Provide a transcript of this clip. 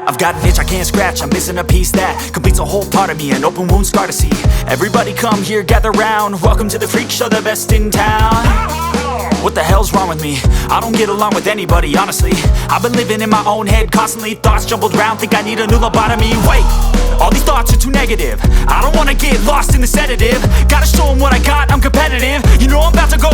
I've got an itch I can't scratch, I'm missing a piece that completes a whole part of me, an open wound scar to see. Everybody come here, gather round, welcome to the freak show, the best in town. What the hell's wrong with me? I don't get along with anybody, honestly. I've been living in my own head constantly, thoughts jumbled round, think I need a new lobotomy. Wait, all these thoughts are too negative, I don't wanna get lost in the sedative. Gotta show 'em what I got, I'm competitive. You know I'm about to go